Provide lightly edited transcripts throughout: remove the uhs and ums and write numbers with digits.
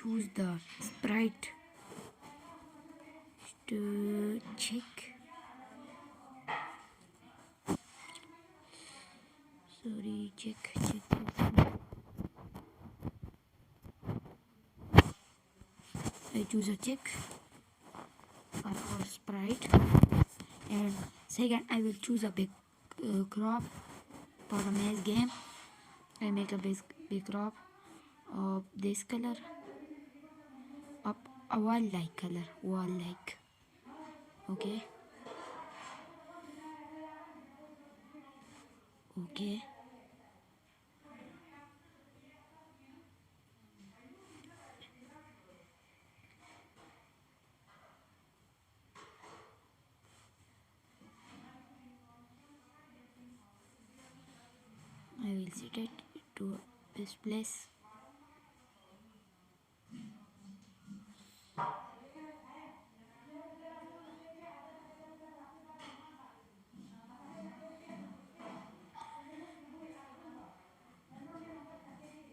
choose the sprite to check. Sorry, check. I choose a check for sprite, and second I will choose a big crop for a maze game. I make a big crop of this color, of a wall-like color, wall-like. Okay. I will set it to this place.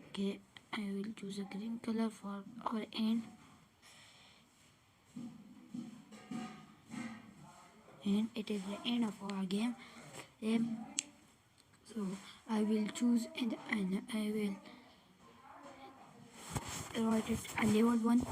Okay, I will choose a green color for our end, and it is the end of our game. So I will choose, and I will write it a level 1.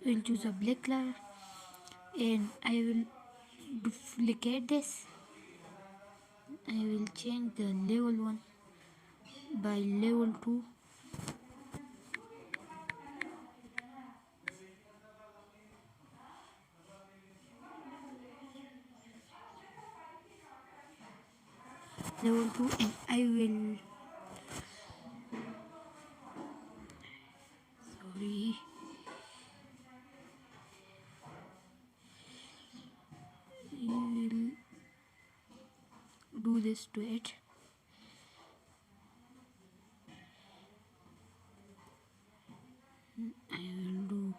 Will choose a black color, and I will duplicate this. I will change the level 1 by level 2. Level 2, and I will, sorry, I will do this to it. I will do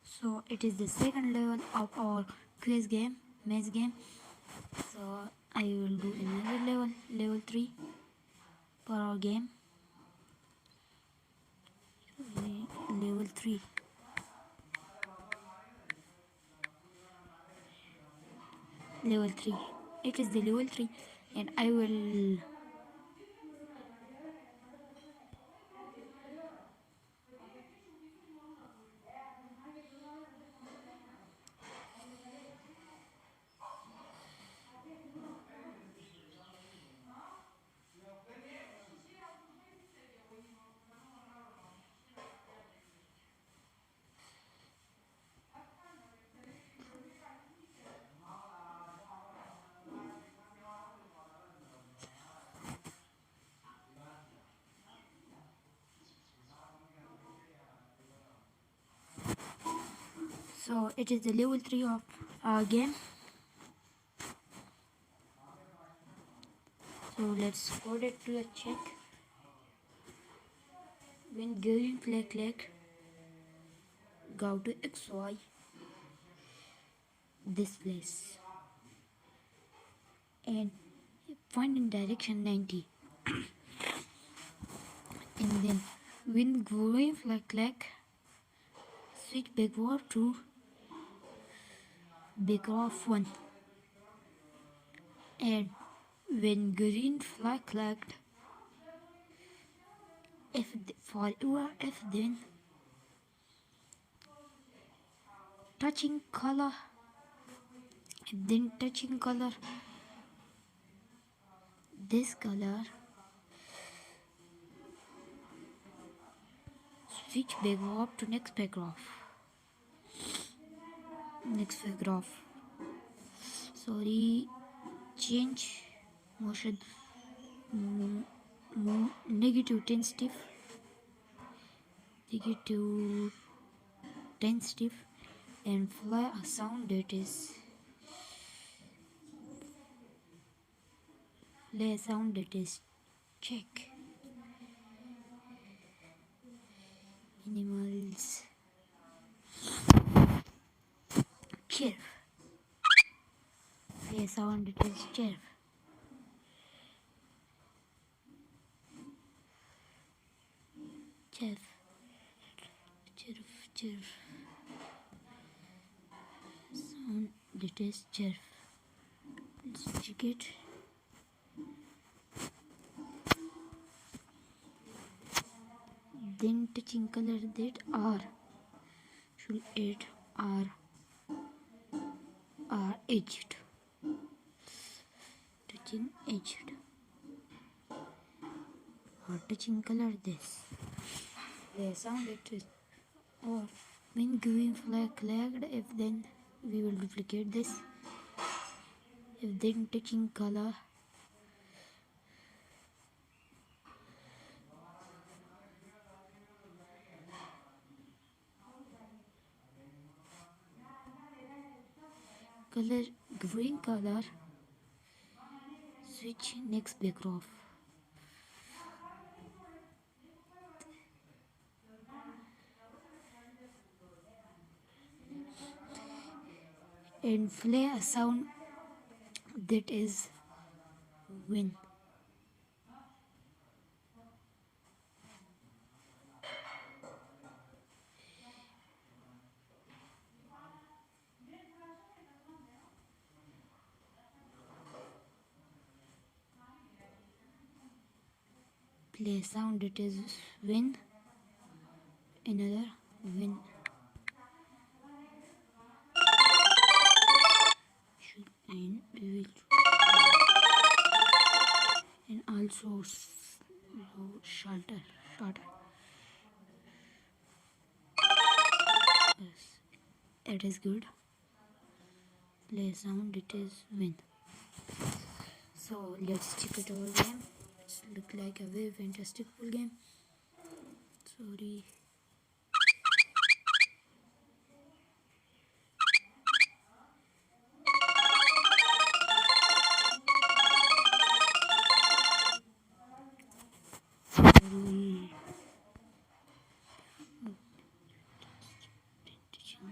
so. It is the second level of our quiz game, maze game. So I will do another level, level 3 for our game. Level 3. Level 3. It is the level 3, and I will so it is the level 3 of our game. So let's code it to a check. When green flag, go to XY, this place, and find in direction 90. And then when green flag, switch backward to backward 1. And when green flag, if then touching color, this color, switch backward to next paragraph. Sorry, change motion, negative 10 step. take it to 10 step and play a sound that is check. Animals chirp. Play a sound that is chirp. Chirp. Chirp. Chirp. Sound that is chirp. Let's check it. Then touching color that R should add R edged. Touching edged. Or touching color this. The sound it is. Or when green flag flagged, if then we will duplicate this. If then touching color. Color green color, switch next backdrop. And play a sound that is win. Play sound that is win. Another win. And we will and also shelter. Yes, it is good. Play sound it is win. So let's check it over game. It's look like a very fantastic full game. Sorry.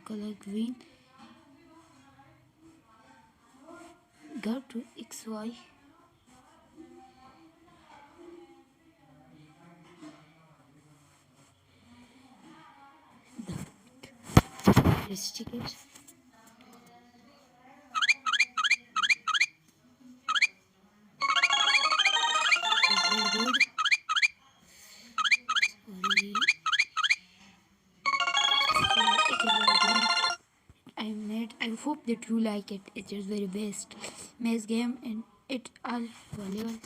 Color green. Go to XY. Let's check it. It's very good. Sorry. I hope that you like it. It is very best maze game and it all valuable.